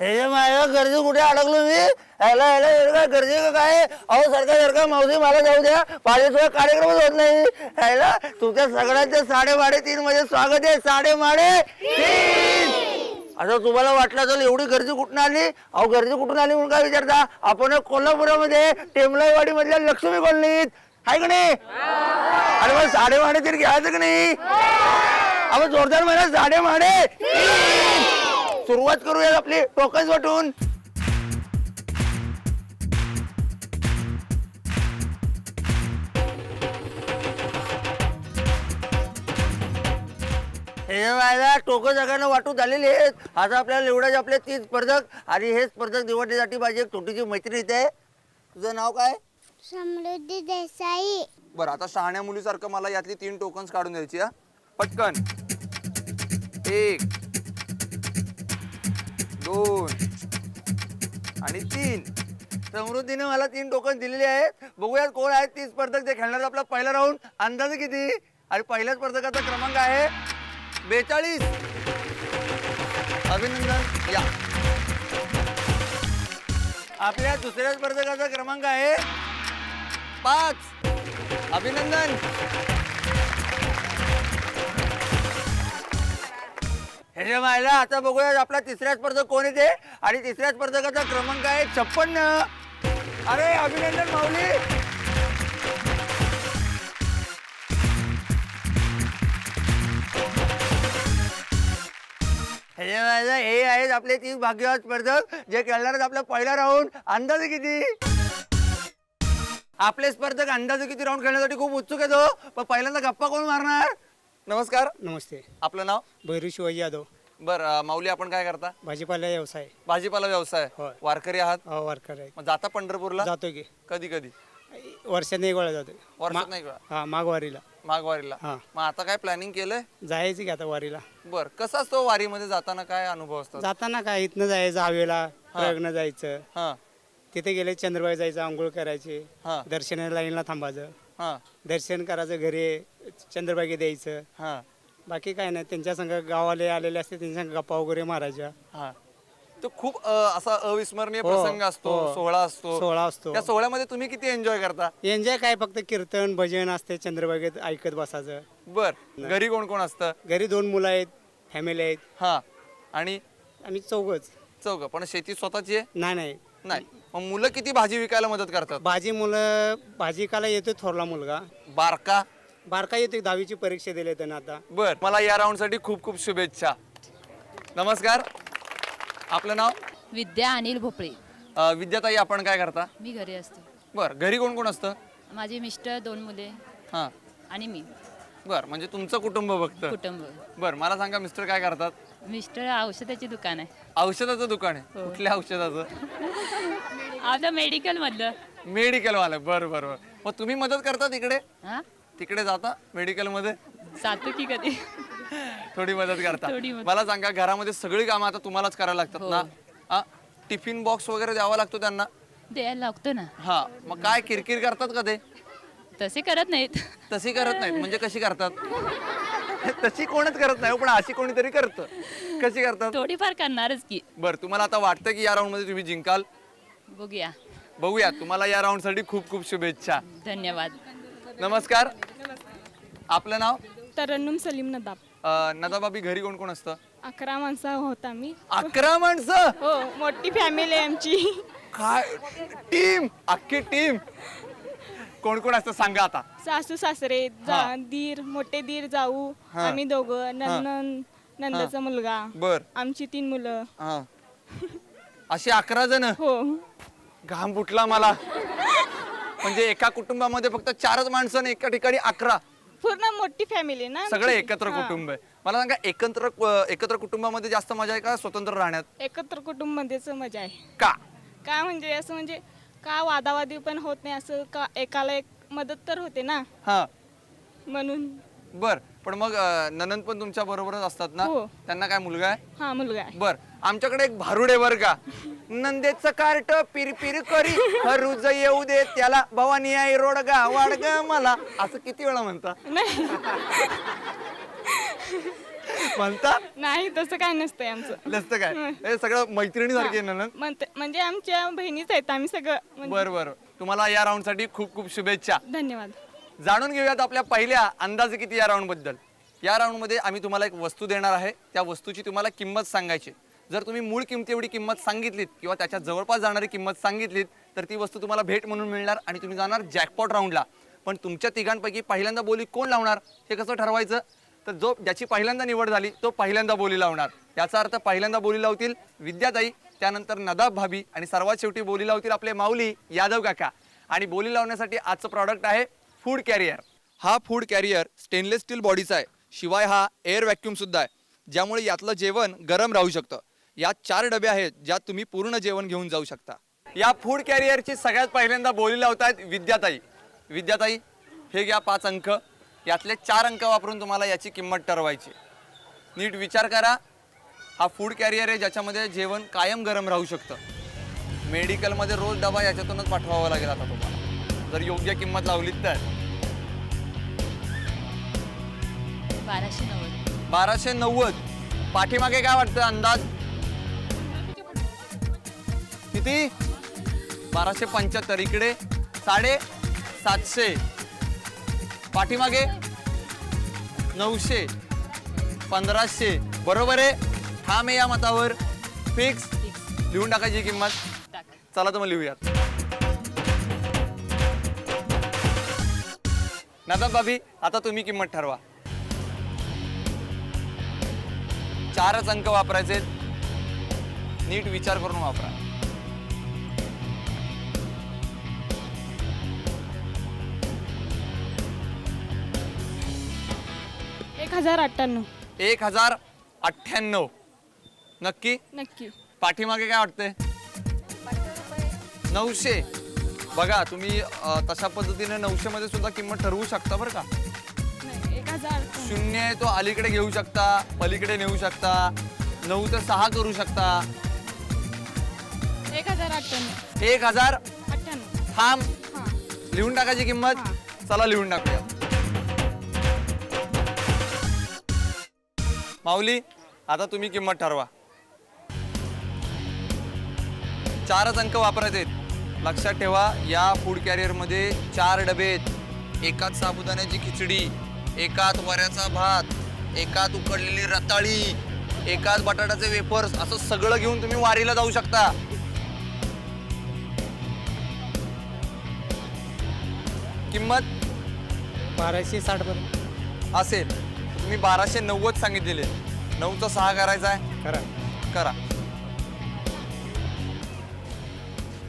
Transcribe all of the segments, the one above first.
हे माझ्या गरजे कुठे अडकलो मी? ह्याला ह्याला काय गरजे काय? अहो सारखा मावशी मला जाऊ द्या, माझ्याशिवाय कार्यक्रमच होत नाही. ह्याला तुमच्या सगळ्यांच्या 3:30 मध्ये स्वागत आहे. 3:30. असं तुम्हाला वाटलं असेल एवढी गर्दी कुठून आली? अहो गर्दी कुठून आली म्हणून काय विचारता? आपण कोल्हापुरामध्ये टेमलाईवाडी मधल्या लक्ष्मी कॉलनीत आहे का नाही? अरे मग 3:30 तरी घ्यायचं का नाही? अहो जोरदार म्हणा 3:30. सुरुवात करूया आपली टोकन वाटून. हे व्हायला टोकं जगानं वाटून झालेली आहेत. आता आपल्याला निवडायचे आपले 30 स्पर्धक आणि हे स्पर्धक निवडण्यासाठी माझी एक छोटीशी मैत्रीण इथे. तुझं नाव काय? समृद्धी देसाई. बरं आता शहाण्या मुलीसारखं मला यातली 3 टोकन्स काढून द्यायची. हा पटकन. 1 2 आणि 3. समृद्धीने मला 3 टोकन दिलेली आहेत. बघूयात कोण आहेत 30 स्पर्धक जे खेळणार. आपला पहिला राऊंड अंदाज किती? आणि पहिल्या स्पर्धकाचा क्रमांक आहे 42. अभिनंदन. या आपल्या दुसऱ्या स्पर्धकाचा क्रमांक आहे 5. अभिनंदन. हे मायला आता बघूया आपला तिसऱ्या स्पर्धक कोण येते. आणि तिसऱ्या स्पर्धकाचा क्रमांक आहे 56. अरे अभिनंदन माऊली. हे आहेत आपले 30 भाग्यवान स्पर्धक जे खेळणार आहेत आपला पहिला राऊंड. अंदाजे किती? आपले स्पर्धक अंदाजे किती राऊंड खेळण्यासाठी खूप उत्सुक आहेत. पण पहिल्यांदा गप्पा कोण मारणार? नमस्कार. नमस्ते. आपलं नाव? भैरू शिवाजी यादव. बरं माऊली आपण काय करता? भाजीपाला व्यवसाय. भाजीपाला व्यवसाय. वारकरी आहात? वारकर आहे. मग जाता पंढरपूरला? जातो की कधी कधी. वर्षात एक वेळा जातो. वर्षात नाही का? हा माघवारीला. माघवारीला. मग आता काय प्लॅनिंग केलंय? जायचं की आता वारीला. बर कसं असतो वारीमध्ये जाताना? काय अनुभव असतो? जाताना काय इथनं जायचं हवेला प्रगनं जायचं. हा तिथे गेले चंद्रबाई जायचं, आंघोळ करायचे, दर्शनाला लाईनला थांबायचं, दर्शन करायचं, घरी चंद्रबागे द्यायचं. बाकी काय नाही. त्यांच्या संग गावाले आलेले असते त्यांच्या संग गप्पा वगैरे मारायच्या. तो खूप असा अविस्मरणीय प्रसंग असतो. सोहळा असतो. त्या सोहळ्यामध्ये तुम्ही किती एन्जॉय करता? एन्जॉय काय फक्त कीर्तन भजन असते चंद्रबागेत ऐकत बसायचं. बर घरी कोण कोण असतं? घरी 2 मुलं आहेत, फॅमिली आहेत. हा आणि आम्ही चौघ. पण शेती स्वतःची आहे? नाही. मग मुलं किती भाजी विकायला मदत करतात? मुलं भाजी विकायला येतो. थोरला मुलगा बारका येतो. 10वीची परीक्षा दिली त्यांना आता. बर मला या राऊंड साठी खूप खूप शुभेच्छा. नमस्कार. आपलं नाव? विद्या अनिल भोपळे. विद्याताई आपण काय करता? मी घरी असते. बर घरी कोण कोण असतं? माझे मिस्टर, 2 मुले आणि मी. बर म्हणजे तुमचं कुटुंब बघतं? कुटुंब. बर मला सांगा मिस्टर काय करतात? मिस्टर औषधाची दुकान आहे. औषधाचं दुकान आहे? कुठल्या औषधाचं? आपलं मेडिकल मधलं. मेडिकल वाला. बरं मग तुम्ही मदत करता तिकडे? तिकडे जाता मेडिकल मध्ये? जातो की कधी. थोडी मदत करता. मला सांगा घरामध्ये सगळी कामं आता तुम्हालाच करायला लागतात ना? टिफिन बॉक्स वगैरे द्यावा लागतो त्यांना? द्यायला लागतो ना. मग काय किरकिर करतात का ते? तसे करत नाहीत. तशी करत नाहीत म्हणजे कशी करतात? तशी कोणच करत नाही पण अशी कोणीतरी करतं. कशी करतात? थोडीफार करणारच की. बरं तुम्हाला आता वाटतं की या राऊंड मध्ये तुम्ही जिंकाल? बघूया. तुम्हाला या राऊंड साठी खूप खूप शुभेच्छा. धन्यवाद. नमस्कार. आपलं नाव? तरन्नुम सलीम नदाब. नदाबाबी घरी कोण कोण असतं? 11 माणसं होत आम्ही. 11 माणसं? हो मोठी फॅमिली आहे आमची. काय टीम? अख्खी टीम. कोण कोण असतं सांगा आता. सासू सासरे, दीर, मोठे दीर, जाऊ, आम्ही दोघं, नंदाचा मुलगा, आमची 3 मुलं. अशी 11 जण? हो. घाम फुटला मला. म्हणजे एका कुटुंबामध्ये फक्त 4च माणसं आणि एका ठिकाणी 11. पूर्ण मोठी फॅमिली ना. सगळे एकत्र कुटुंब आहे. मला सांगा एकत्र कुटुंबामध्ये जास्त मजा आहे का स्वतंत्र राहण्यात? एकत्र कुटुंब मध्येच मजा आहे. का म्हणजे असं म्हणजे का वादावादी पण होत नाही. असं का एकाला एक मदत तर होते ना म्हणून. बर पण मग ननंद पण तुमच्या बरोबरच असतात ना? त्यांना काय मुलगा आहे? हा मुलगा आहे. बर आमच्याकडे एक भारुडे बर का. नंदेचं कार्ट पिर पिर करी हरुज येऊ दे त्याला भवानी आई रोडगा वाडगा मला. असं किती वेळा म्हणता? म्हणता नाही तसं काय नसतंय आमचं. नसतं काय, हे सगळं मैत्रिणीसारखे आहे ना. म्हणजे आमच्या बहिणीच आहेत आम्ही सगळं. बरं बरं, तुम्हाला या राऊंड साठी खूप खूप शुभेच्छा. धन्यवाद. जाणून घेऊयात आपल्या पहिल्या अंदाजे किती या राऊंड बद्दल. या राऊंड मध्ये आम्ही तुम्हाला एक वस्तू देणार आहे. त्या वस्तूची तुम्हाला किंमत सांगायची. जर तुम्ही मूळ किमती एवढी किंमत सांगितलीत किंवा त्याच्या जवळपास जाणारी किंमत सांगितलीत तर ती वस्तू तुम्हाला भेट म्हणून मिळणार आणि तुम्ही जाणार जॅकपॉट राऊंडला. पण तुमच्या तिघांपैकी पहिल्यांदा बोली कोण लावणार हे कसं ठरवायचं, तर जो ज्याची पहिल्यांदा निवड झाली तो पहिल्यांदा बोली लावणार. याचा अर्थ पहिल्यांदा बोली लावतील विद्याताई, त्यानंतर नदाब भाभी आणि सर्वात शेवटी बोली लावतील आपले माऊली यादव काका. आणि बोली लावण्यासाठी आजचं प्रॉडक्ट आहे फूड कॅरियर. हा फूड कॅरियर स्टेनलेस स्टील बॉडीचा आहे. शिवाय हा एअर व्हॅक्यूम सुद्धा आहे, ज्यामुळे यातलं जेवण गरम राहू शकतं. यात 4 डबे आहेत ज्यात तुम्ही पूर्ण जेवण घेऊन जाऊ शकता. या फूड कॅरियरची सगळ्यात पहिल्यांदा बोली लावतायत विद्याताई. विद्याताई, हे घ्या 5 अंक. यातले 4 अंक वापरून तुम्हाला याची किंमत ठरवायची. नीट विचार करा. हा फूड कॅरियर आहे ज्याच्यामध्ये जेवण कायम गरम राहू शकतं. मेडिकलमध्ये रोज डबा याच्यातूनच पाठवावा लागेल आता तुम्हाला जर योग्य किंमत लावलीत तर. 1290. पाठीमागे काय वाटतं अंदाज किती? 1275. इकडे 750. पाठीमागे 900. 1500. बरोबर आहे. ठाम आहे या मतावर? फिक्स लिहून टाकायची किंमत. चला तर मग लिहूयात. नदाब भाभी, आता तुम्ही किंमत ठरवा. 4च अंक वापरायचे. नीट विचार करून वापरा. 1098. 1098. नक्की? नक्की. पाठीमागे काय वाटतंय? 900. बघा तुम्ही तशा पद्धतीने 900 मध्ये सुद्धा किंमत ठरवू शकता बरं का. 1000. शून्य आहे तो अलीकडे घेऊ शकता, पलीकडे नेऊ शकता. 9 ते 6 करू शकता. 1098. 1098. थांब. लिहून टाकायची किंमत. चला लिहून टाकूया. माऊली, आता तुम्ही किंमत ठरवा. 4च अंक वापरायचे. लक्षात ठेवा, या फूड कॅरियर मध्ये 4 डबे आहेत. एकात साबुदाण्याची खिचडी, एकात वऱ्याचा भात, एकात उकडलेली रताळी, एकात बटाट्याचे वेफर्स, असं सगळं घेऊन तुम्ही वारीला जाऊ शकता. किंमत 1260 पर्यंत असेल. तुम्ही 1290 सांगितलेले. 9चा 6 करायचा आहे. करा.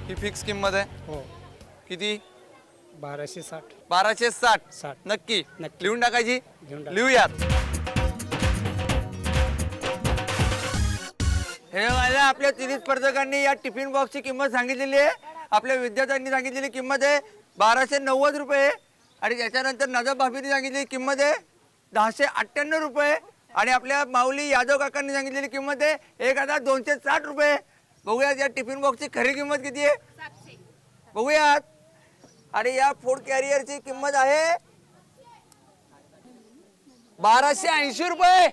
ही फिक्स किंमत आहे. हो. किती? 1260. 1260. नक्की लिहून टाकायची. लिहूयात. हे माझ्या आपल्या 3 स्पर्धकांनी या टिफिन बॉक्सची किंमत सांगितलेली आहे. आपल्या विद्यार्थ्यांनी सांगितलेली किंमत आहे 1290 रुपये. आणि त्याच्यानंतर नदाब भाभीने सांगितलेली किंमत आहे 1098 रुपये. आणि आपल्या माऊली यादव काकांनी सांगितलेली किंमत आहे 1260 रुपये. बघूयात या टिफिन बॉक्सची खरी किंमत किती आहे. 700. बघूयात. आणि या फूड कॅरियरची किंमत आहे 1280 रुपये.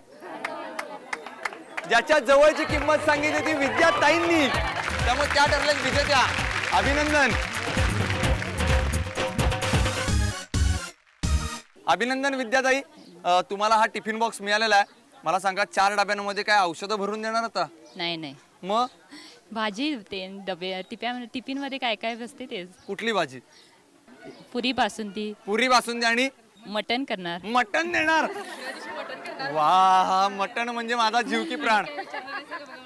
ज्याच्या जवळची किंमत सांगितली ती विद्याताईंनी, त्यामुळे त्या ठरल्या विजेत्या. अभिनंदन. अभिनंदन विद्याताई. तुम्हाला हा टिफिन बॉक्स मिळालेला आहे. मला सांगा, 4 डब्यांमध्ये काय औषधं भरून देणार होता? नाही. मग भाजी ते डबे टिफिन मध्ये काय काय बसते तेच. कुठली भाजी? पुरी बासुंदी आणि मटन करणार. मटन देणार. वा, मटन म्हणजे माझा जीव की प्राण.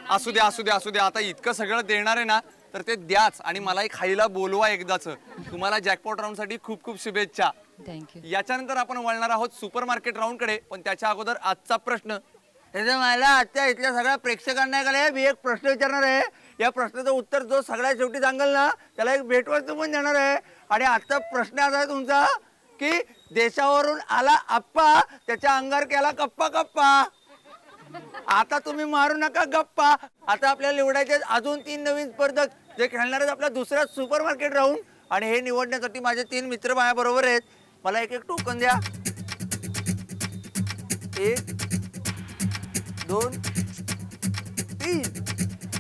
असू द्या. आता इतकं सगळं देणार आहे ना तर ते द्याच आणि मलाही खायला बोलवा एकदाच. तुम्हाला जॅकपॉट राऊंड साठी खूप खूप शुभेच्छा. थँक्यू. याच्यानंतर आपण वळणार आहोत सुपर मार्केट राऊंड कडे. पण त्याच्या अगोदर आजचा प्रश्न. मला आजच्या इथल्या सगळ्या प्रेक्षकांना मी एक प्रश्न विचारणार आहे. या प्रश्नाचं उत्तर जो सगळ्यात शेवटी सांगेल ना त्याला एक भेटवस्तू पण देणार आहे. आणि आजचा प्रश्न असा आहे तुमचा की देशावरून आला आप्पा, त्याच्या अंगार केला कप्पा. आता तुम्ही मारू नका गप्पा. आता आपल्याला निवडायचे अजून 3 नवीन स्पर्धक जे खेळणार आहेत आपला दुसरा सुपर मार्केट राऊंड. आणि हे निवडण्यासाठी माझे 3 मित्र माझ्या बरोबर आहेत. मला एक टोकन द्या. 1 2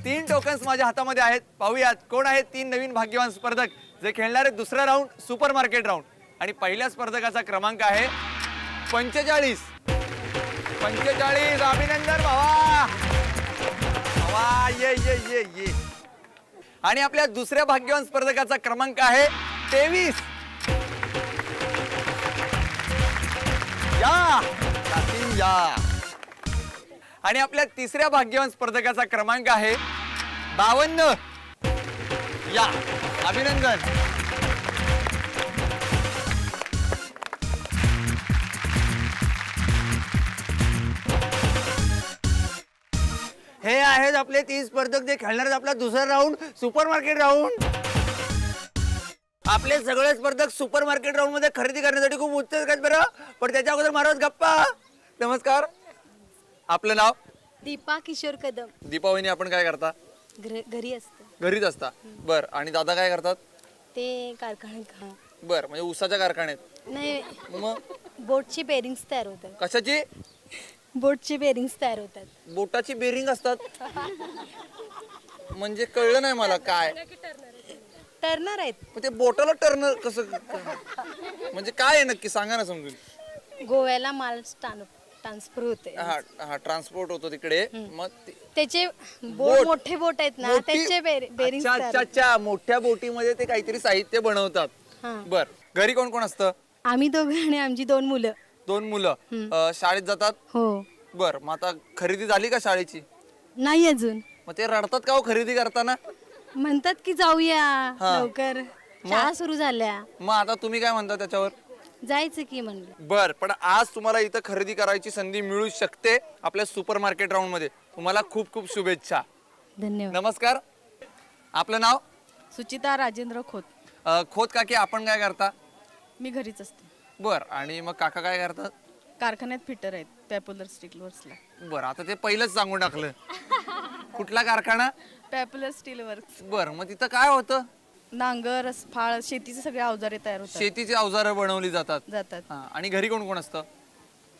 3 टोकन्स माझ्या हातामध्ये आहेत. पाहूयात कोण आहेत 3 नवीन भाग्यवान स्पर्धक जे खेळणार आहेत दुसरा राऊंड सुपर मार्केट राऊंड. आणि पहिल्या स्पर्धकाचा क्रमांक आहे 45. अभिनंदन भावा. भावा ये ये ये ये. आणि आपल्या दुसऱ्या भाग्यवान स्पर्धकाचा क्रमांक आहे 23. या. आणि आपल्या तिसऱ्या भाग्यवान स्पर्धकाचा क्रमांक आहे 52. या. अभिनंदन. हे आहेत आपले 30 स्पर्धक जे खेळणार आहेत आपला दुसरा राऊंड सुपर मार्केट राऊंड. आपले सगळे स्पर्धक सुपर मार्केट राऊंड मध्ये खरेदी करण्यासाठी खूप उत्सुक आहेत बरं. पण त्याच्या अगोदर महाराज गप्पा. नमस्कार. आपलं नाव? दीपा किशोर कदम. दीपा वहिनी, आपण काय करता? घरी असते. घरीच असता. बर. आणि दादा काय करतात? ते कारखान्यात. बर, म्हणजे ऊसाच्या कारखान्यात? नाही, मग बोटची बेरिंग्स तयार होतात. कशाची? बोटची बेरिंग्स तयार होतात. बोटाची बेरिंग असतात म्हणजे कळलं नाही मला काय. टर्नर आहेत. ते बोटाला टर्नर कसं म्हणजे काय आहे नक्की सांगा ना समजून. गोव्याला माल ट्रान्सफर होते. हा ट्रान्सपोर्ट होतो तिकडे. मग त्याचे बोट मोठे बोट आहेत ना, त्याचे बेरिंग्स. अच्छा, मोठ्या बोटीमध्ये ते काहीतरी साहित्य बनवतात. बर. घरी कोण कोण असतं? आम्ही दोघं आणि आमची 2 मुलं. 2 मुलं शाळेत जातात? हो. बर. मग आता खरेदी झाली का शाळेची? नाही अजून. मग ते रडतात का हो खरेदी करताना? म्हणतात की जाऊया लवकर, शाळा सुरू झाल्या. मग आता तुम्ही काय म्हणता त्याच्यावर? जायचं की म्हणलं. बर. पण आज तुम्हाला इथं खरेदी करायची संधी मिळू शकते आपल्या सुपर मार्केट राऊंड मध्ये. तुम्हाला खूप खूप शुभेच्छा. धन्यवाद. नमस्कार. आपलं नाव? सुचिता राजेंद्र खोत. खोत काकी, आपण काय करता? मी घरीच असते. बर. आणि मग काका काय करतात? कारखान्यात फिटर आहेत पॅप्युलर स्टील वर्क्सला. बर. आता ते पहिलंच सांगून टाकलं. कुठला कारखाना? पॅप्युलर स्टील वर्क्स. बर. मग तिथं काय होतं? नांगर, फाळ, शेतीचे सगळे अवजारे तयार होतात. शेतीची अवजारं बनवली जातात. आणि घरी कोण कोण असतं?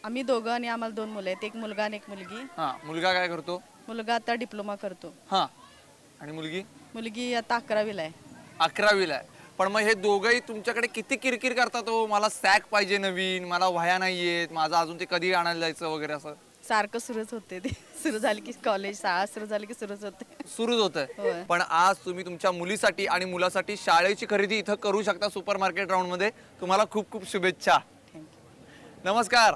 आम्ही दोघं आणि आम्हाला 2 मुलं आहेत. एक मुलगा आणि एक मुलगी. मुलगा काय करतो? मुलगा आता डिप्लोमा करतो. आणि मुलगी? मुलगी आता 11वीला आहे. 11वीला आहे. पण मग हे दोघंही तुमच्याकडे किती किरकिर करतात हो? मला सॅक पाहिजे नवीन, मला वह्या नाहीयेत, माझं अजून ते कधी आणायला जायचं वगैरे असं सारखं सुरूच होते. ते सुरू झाली की कॉलेज, शाळा सुरू झाली की सुरूच होतंय. पण आज तुम्ही तुमच्या मुलीसाठी आणि मुलासाठी शाळेची खरेदी इथं करू शकता सुपर मार्केट राऊंड मध्ये. तुम्हाला खूप खूप शुभेच्छा. नमस्कार.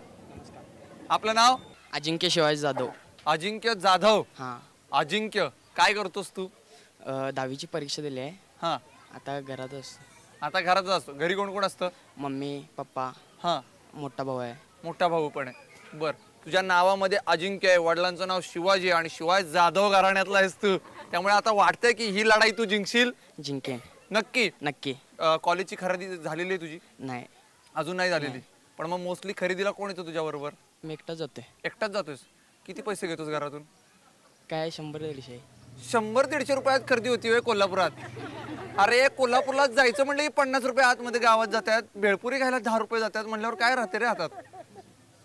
आपलं नाव? अजिंक्य शिवाजी जाधव. अजिंक्य जाधव. हां. अजिंक्य, काय करतोस तू? 10वीची परीक्षा दिली आहे. हां. आता घरात असतो. आता घरातच असतो. घरी कोण कोण असतं? मम्मी, पप्पा, मोठा भाऊ आहे. मोठा भाऊ पण आहे. बर. तुझ्या नावामध्ये अजिंक्य आहे, वडिलांचं नाव शिवाजी आणि शिवाजी जाधव घराण्यातला आहेस तू. त्यामुळे आता वाटतंय की ही लढाई तू जिंकशील. जिंकेन. नक्की? नक्की. कॉलेजची खरेदी झालेली आहे तुझी? नाही, अजून नाही झालेली. पण मग मोस्टली खरेदीला कोण येतो तुझ्या बरोबर? मी एकटाच जातोय. एकटाच जातोयस? किती पैसे घेतोस घरातून? काय 100-150. 100-150 रुपयात खरेदी होती होय कोल्हापुरात? अरे कोल्हापूरला जायचं म्हणलं की 50 रुपये आतमध्ये गावात जातात. भेळपुरी खायला 10 रुपये जातात. म्हणल्यावर काय राहते रे हातात?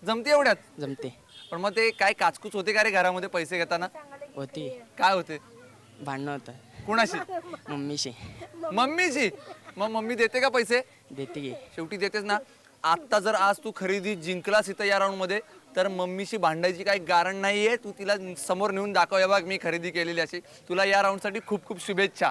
जमते एवढ्यात? जमते. पण मग ते काय काचकूच होते का रे घरामध्ये पैसे घेताना? होती. काय होते? भांडणं होतं. कुणाशी? मम्मीशी. मम्मीशी? मग मम्मी देते का पैसे? देते की. शेवटी देतेच ना. आता जर आज तू खरेदी जिंकलास इथं या राऊंड मध्ये तर मम्मीशी भांडायची काही कारण नाहीये. तू तिला समोर नेऊन दाखव, बघ मी खरेदी केलेली अशी. तुला या राऊंड साठी खूप खूप शुभेच्छा.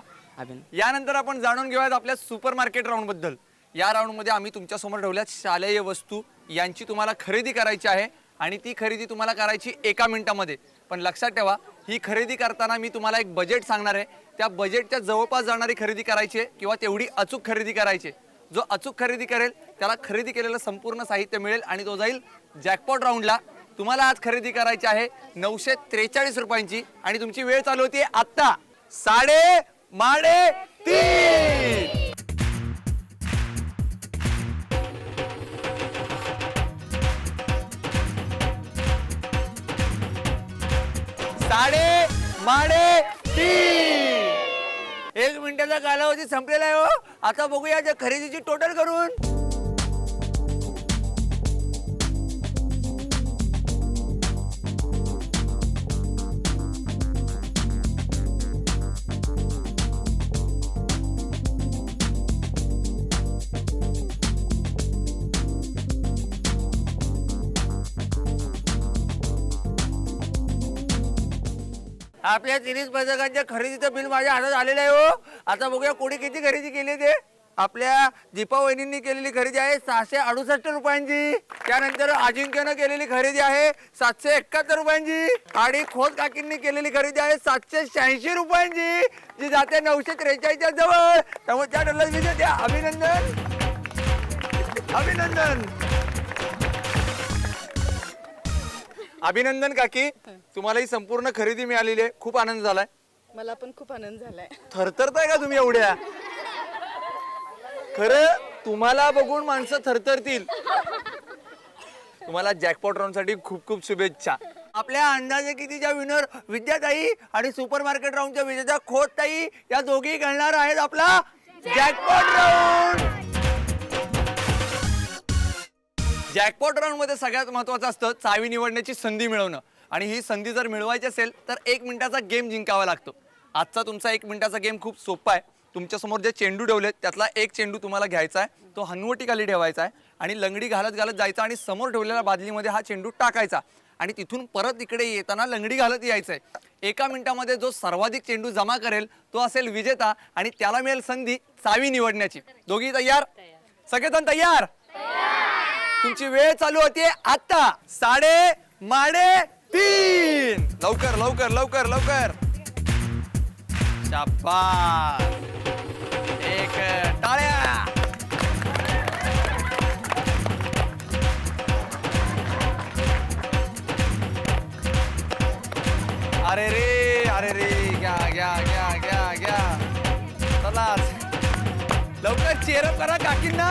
यानंतर आपण जाणून घेऊयात आपल्या सुपर मार्केट राऊंड बद्दल. या राऊंड मध्ये आम्ही तुमच्या समोर ठेवल्यात शालेय वस्तू. यांची तुम्हाला खरेदी करायची आहे आणि ती खरेदी तुम्हाला करायची 1 मिनिटामध्ये. पण लक्षात ठेवा, ही खरेदी करताना मी तुम्हाला एक बजेट सांगणार आहे. त्या बजेटच्या जवळपास जाणारी खरेदी करायची आहे किंवा तेवढी अचूक खरेदी करायची आहे. जो अचूक खरेदी करेल त्याला खरेदी केलेलं संपूर्ण साहित्य मिळेल आणि तो जाईल जॅकपॉट राऊंडला. तुम्हाला आज खरेदी करायची आहे 943 रुपयांची आणि तुमची वेळ चालू होती आत्ता 3:30. 3:30. 1 मिनिटाचा कालावधी संपलेला आहे हो. आता बघूया त्या खरेदीची टोटल करून. आपल्या 30 पदकांच्या खरेदीचं बिल माझ्या हातात आलेलं आहे हो. आता बघूया कोणी किती खरेदी केली ते. आपल्या दीपा वहिनींनी केलेली खरेदी आहे 668 रुपयांची. त्यानंतर अजिंक्यनं केलेली खरेदी आहे 771 रुपयांची. आणि खोत काकींनी केलेली खरेदी आहे 786 रुपयांची, जी जाते 943च्या जवळ. त्यामुळे त्या डॉलर विजय द्या. अभिनंदन अभिनंदन अभिनंदन काकी, तुम्हाला ही संपूर्ण खरेदी मिळालेली आहे. खूप आनंद झालाय. मला पण खूप आनंद झालाय. थरथरताय का तुम्ही एवढ्या? खरं तुम्हाला बघून माणसं थरथरतील. तुम्हाला जॅकपॉट राऊंड साठी खूप खूप शुभेच्छा. आपल्या अंदाजे कितीच्या विनर विद्याताई आणि सुपरमार्केट राऊंडच्या विजेता खोतताई या दोघी खेळणार आहेत आपला जॅकपॉट राऊंड. जॅकपॉट राऊंड मध्ये सगळ्यात महत्वाचं असतं चावी निवडण्याची संधी मिळवणं. आणि ही संधी जर मिळवायची असेल तर 1 मिनिटाचा गेम जिंकावा लागतो. आजचा तुमचा 1 मिनिटाचा गेम खूप सोपा आहे. तुमच्या समोर जे चेंडू ठेवलेत त्यातला एक चेंडू तुम्हाला घ्यायचा आहे, तो हनुवटीखाली ठेवायचा आहे आणि लंगडी घालत घालत जायचा आणि समोर ठेवलेल्या बादलीमध्ये हा चेंडू टाकायचा आणि तिथून परत इकडे येताना लंगडी घालत यायचंय. 1 मिनिटामध्ये जो सर्वाधिक चेंडू जमा करेल तो असेल विजेता आणि त्याला मिळेल संधी चावी निवडण्याची. दोघी तयार? सगळेजण तयार? तुमची वेळ चालू होते आता 3:30. लवकर लवकर लवकर लवकर. शाबास. एक टाळ्या. अरे रे अरे रे. घ्या घ्या घ्या घ्या घ्या. चला लवकर चेअरअप करा काकींना.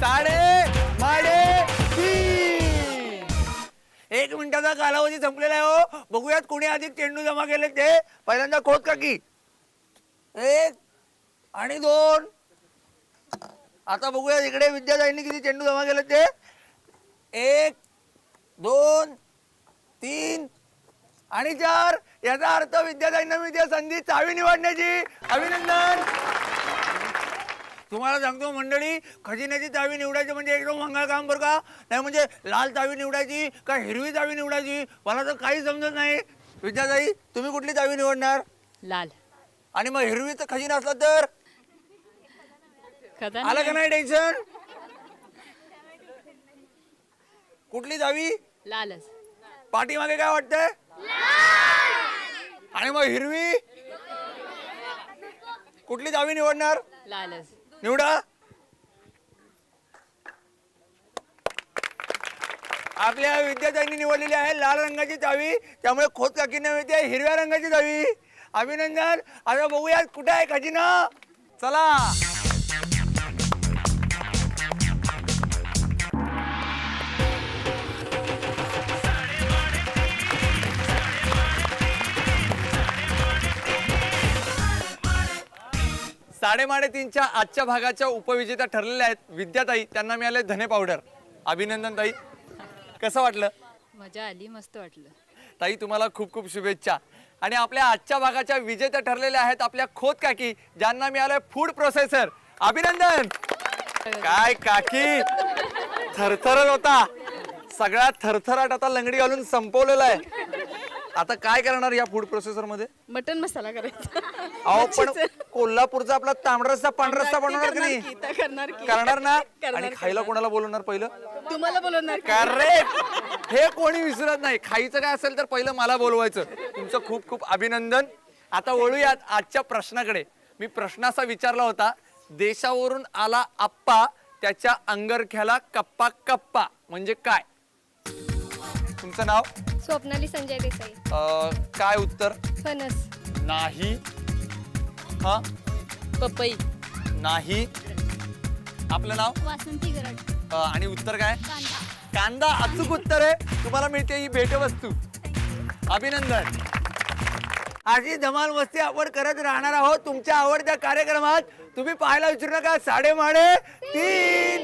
3:30. 1 मिनिटाचा कालावधी संपलेला आहे हो. बघूयात कोणी अधिक चेंडू जमा केले ते. पहिल्यांदा खोत काकी 1 आणि 2. आता बघूयात इकडे विद्याताईंनी किती चेंडू जमा केले ते. 1 2 3 आणि 4. याचा अर्थ विद्याताईंना मिळते संधी चावी निवडण्याची. अभिनंदन. तुम्हाला सांगतो मंडळी, खजिन्याची चावी निवडायची म्हणजे एकदम मंगळ काम बरं का. नाही म्हणजे लाल चावी निवडायची का हिरवी चावी निवडायची मला तर काही समजत नाही. विद्याताई तुम्ही कुठली चावी निवडणार? लाल. आणि मग हिरवीचा खजिना असला तर आलं का नाही टेन्शन? कुठली चावी? लालच. पाठीमागे काय वाटतंय? आणि मग हिरवी कुठली चावी निवडणार? लालच. निवडा. आपल्या विद्यार्थ्यांनी निवडलेली आहे लाल रंगाची चावी, त्यामुळे खोत काकींना मिळते हिरव्या रंगाची चावी. अभिनंदन. आता बघूया कुठे आहे खजिना. चला. साडेमाडेतीनच्या आजच्या भागाच्या उपविजेत्या ठरलेल्या आहेत विद्याताई. त्यांना मिळाले धने पावडर. अभिनंदन ताई. कसं वाटलं? मजा आली. मस्त वाटलं. ताई तुम्हाला खूप खूप शुभेच्छा. आणि आपल्या आजच्या भागाच्या विजेत्या ठरलेल्या आहेत आपल्या खोत काकी, ज्यांना मिळालंय फूड प्रोसेसर. अभिनंदन. काय काकी थरथरत होता. सगळ्या थरथराट आता लंगडी घालून संपवलेला आहे. आता काय करणार या फूड प्रोसेसर मध्ये? मटन मसाला करायचा. अहो पण कोल्हापूरचा आपला तांबडा रस्सा पांढरा रस्सा बनवणार की नाही? करणार ना. आणि खायला कोणाला बोलवणार? पहिलं तुम्हाला बोलवणार. करेक्ट. हे कोणी विसरत नाही. खायचं काय असेल तर पहिलं मला बोलवायचं. तुमचं खूप खूप अभिनंदन. आता वळूयात आजच्या प्रश्नाकडे. मी प्रश्न असा विचारला होता, देशावरून आला आप्पा, त्याच्या अंगरख्याला कप्पा कप्पा म्हणजे काय? तुमचं नाव? स्वप्नाली संजय देसाई. काय उत्तर? फणस. नाही. हा. पपई. नाही. आपलं नाव? वासंती गरड. आणि उत्तर काय? कांदा. अचूक उत्तर आहे. तुम्हाला मिळते ही भेटवस्तू. अभिनंदन. अशी धमाल मस्ती आपण करत राहणार आहोत तुमच्या आवडत्या कार्यक्रमात. तुम्ही पाहायला विसरू नका 3:30.